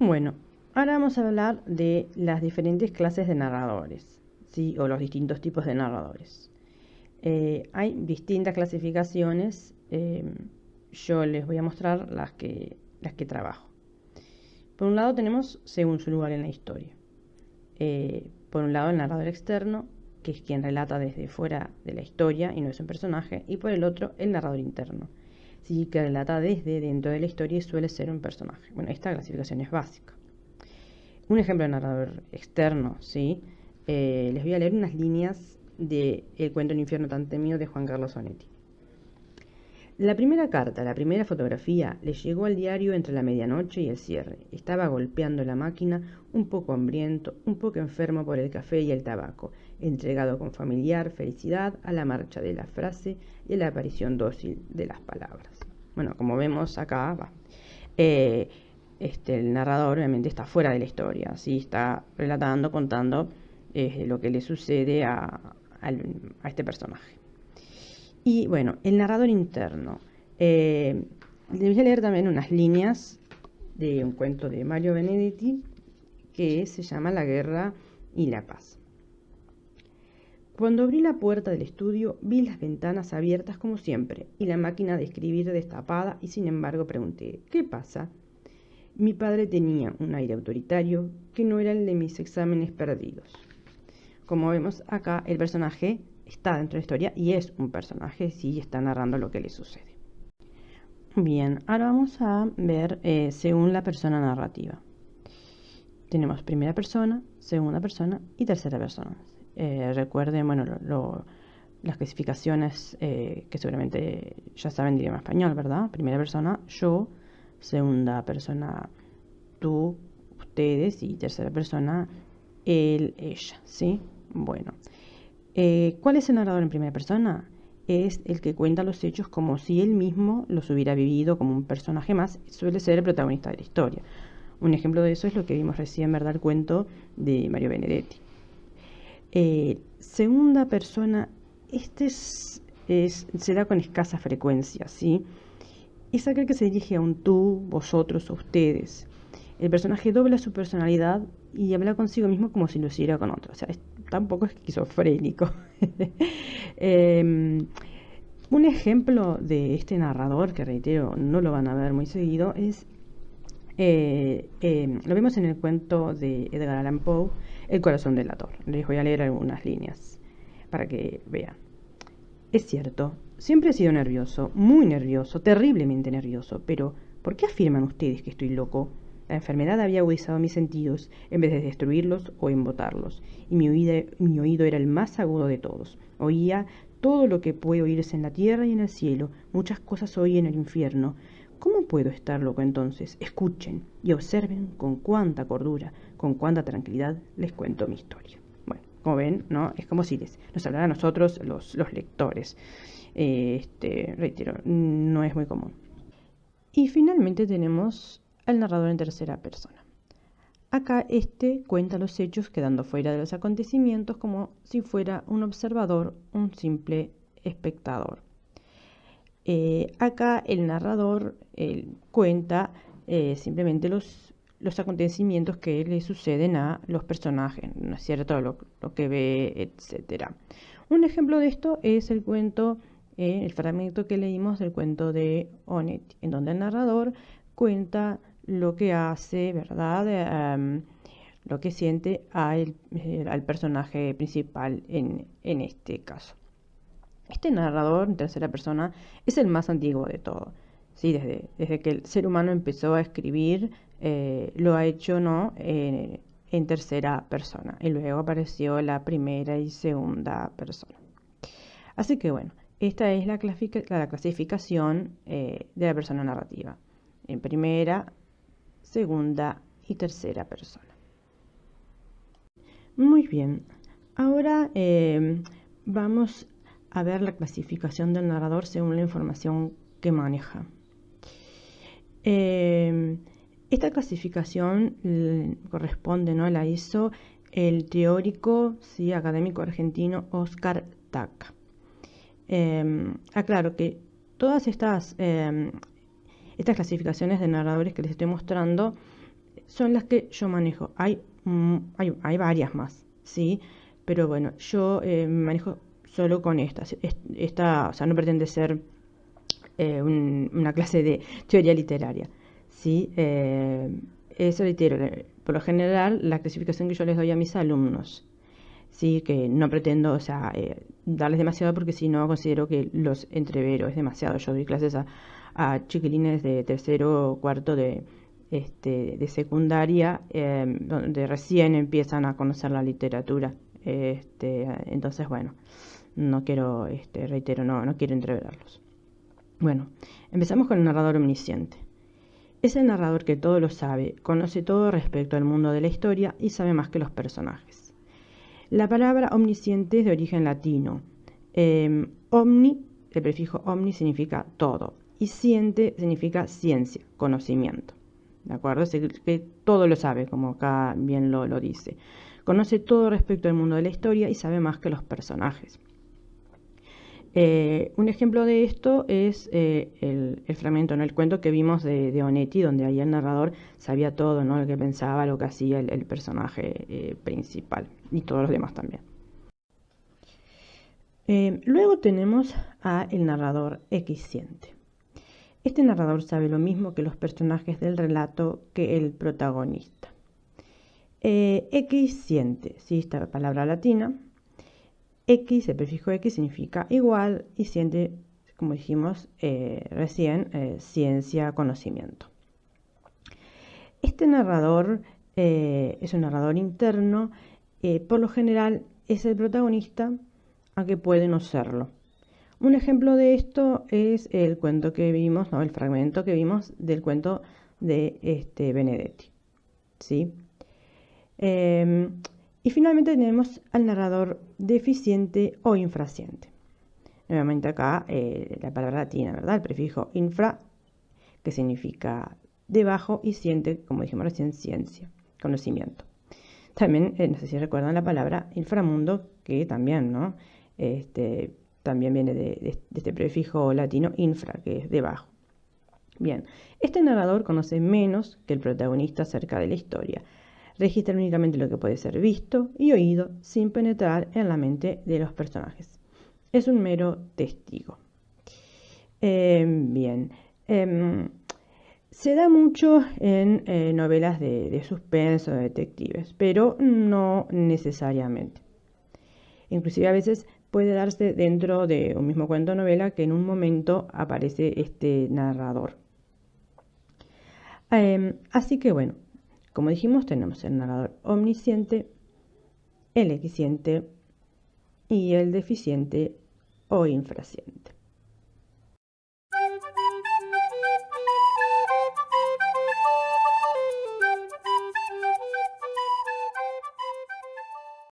Bueno, ahora vamos a hablar de las diferentes clases de narradores, ¿sí? O los distintos tipos de narradores. Hay distintas clasificaciones. Yo les voy a mostrar las que trabajo. Por un lado tenemos según su lugar en la historia. Por un lado el narrador externo, que es quien relata desde fuera de la historia y no es un personaje, y por el otro el narrador interno, sí, que relata desde dentro de la historia y suele ser un personaje. Bueno, esta clasificación es básica. Un ejemplo de narrador externo, ¿sí? Les voy a leer unas líneas de El cuento El infierno tan temido de Juan Carlos Onetti. La primera carta, la primera fotografía, le llegó al diario entre la medianoche y el cierre. Estaba golpeando la máquina, un poco hambriento, un poco enfermo por el café y el tabaco, entregado con familiar felicidad a la marcha de la frase y a la aparición dócil de las palabras. Bueno, como vemos acá, el narrador obviamente está fuera de la historia, ¿sí? Está relatando, contando lo que le sucede a este personaje. Y bueno, el narrador interno. Les voy a leer también unas líneas de un cuento de Mario Benedetti que se llama La guerra y la paz. Cuando abrí la puerta del estudio, vi las ventanas abiertas como siempre y la máquina de escribir destapada y sin embargo pregunté, ¿qué pasa? Mi padre tenía un aire autoritario que no era el de mis exámenes perdidos. Como vemos acá, el personaje está dentro de la historia y es un personaje, sí, está narrando lo que le sucede. Bien, ahora vamos a ver según la persona narrativa. Tenemos primera persona, segunda persona y tercera persona. Recuerden, bueno, las clasificaciones que seguramente ya saben de idioma español, ¿verdad? Primera persona, yo. Segunda persona, tú, ustedes. Y tercera persona, él, ella, ¿sí? Bueno. ¿Cuál es el narrador en primera persona? Es el que cuenta los hechos como si él mismo los hubiera vivido como un personaje más. Suele ser el protagonista de la historia. Un ejemplo de eso es lo que vimos recién, ¿verdad? El cuento de Mario Benedetti. Segunda persona, se da con escasa frecuencia, ¿sí? Es aquel que se dirige a un tú, vosotros o ustedes. El personaje dobla su personalidad y habla consigo mismo como si lo hiciera con otro. O sea, está un poco esquizofrénico. Un ejemplo de este narrador, que reitero, no lo van a ver muy seguido, es lo vemos en el cuento de Edgar Allan Poe, El corazón delator. Les voy a leer algunas líneas para que vean. Es cierto, siempre he sido nervioso, muy nervioso, terriblemente nervioso, pero ¿por qué afirman ustedes que estoy loco? La enfermedad había agudizado mis sentidos en vez de destruirlos o embotarlos, y mi oído era el más agudo de todos. Oía todo lo que puede oírse en la tierra y en el cielo, muchas cosas oí en el infierno. ¿Cómo puedo estar loco entonces? Escuchen y observen con cuánta cordura, con cuánta tranquilidad les cuento mi historia. Bueno, como ven, ¿no? Es como si nos hablara a nosotros los lectores. Reitero, no es muy común. Y finalmente tenemos al narrador en tercera persona. Acá cuenta los hechos quedando fuera de los acontecimientos como si fuera un observador, un simple espectador. Acá el narrador cuenta simplemente los acontecimientos que le suceden a los personajes, ¿no es cierto? Lo que ve, etc. Un ejemplo de esto es el cuento, el fragmento que leímos del cuento de Onetti, en donde el narrador cuenta lo que hace, ¿verdad? Lo que siente al personaje principal en este caso. Este narrador en tercera persona es el más antiguo de todo. ¿Sí? Desde que el ser humano empezó a escribir, lo ha hecho, ¿no? En tercera persona. Y luego apareció la primera y segunda persona. Así que bueno, esta es la clasificación de la persona narrativa. En primera, segunda y tercera persona. Muy bien. Ahora vamos a ver la clasificación del narrador según la información que maneja. Esta clasificación corresponde, ¿no? La hizo el teórico, sí, académico argentino Oscar Taca. Aclaro que todas estas clasificaciones de narradores que les estoy mostrando son las que yo manejo. Hay varias más, ¿sí? Pero bueno, yo me manejo solo con estas. Esta, o sea, no pretende ser una clase de teoría literaria, ¿sí? Eso reitero, por lo general, la clasificación que yo les doy a mis alumnos, sí, que no pretendo, o sea, darles demasiado porque si no considero que los entrevero, es demasiado. Yo doy clases a chiquilines de tercero o cuarto de secundaria, donde recién empiezan a conocer la literatura. Entonces, bueno, no quiero, reitero, no quiero entreverarlos. Bueno, empezamos con el narrador omnisciente. Es el narrador que todo lo sabe, conoce todo respecto al mundo de la historia y sabe más que los personajes. La palabra omnisciente es de origen latino. Omni, el prefijo omni significa todo, y ciente significa ciencia, conocimiento. ¿De acuerdo? Es el que todo lo sabe, como acá bien lo dice. Conoce todo respecto al mundo de la historia y sabe más que los personajes. Un ejemplo de esto es el fragmento, ¿no? El cuento que vimos de Onetti, donde ahí el narrador sabía todo, ¿no? Lo que pensaba, lo que hacía el personaje principal y todos los demás también. Luego tenemos a el narrador equisciente. Este narrador sabe lo mismo que los personajes del relato que el protagonista. Equisciente, ¿sí? Esta palabra latina. X, el prefijo X significa igual y ciente, como dijimos recién, ciencia, conocimiento. Este narrador es un narrador interno, por lo general es el protagonista, aunque puede no serlo. Un ejemplo de esto es el cuento que vimos, ¿no? El fragmento que vimos del cuento de Benedetti, ¿sí? Y finalmente tenemos al narrador deficiente o infraciente. Nuevamente acá la palabra latina, ¿verdad? El prefijo infra, que significa debajo, y ciente, como dijimos recién, ciencia, conocimiento. También, no sé si recuerdan la palabra inframundo, que también, ¿no? También viene de este prefijo latino infra, que es debajo. Bien, este narrador conoce menos que el protagonista acerca de la historia. Registra únicamente lo que puede ser visto y oído sin penetrar en la mente de los personajes. Es un mero testigo. Bien. Se da mucho en novelas de suspenso, de detectives, pero no necesariamente. Inclusive a veces puede darse dentro de un mismo cuento o novela que en un momento aparece este narrador. Así que bueno, como dijimos, tenemos el narrador omnisciente, el equisciente y el deficiente o infraciente.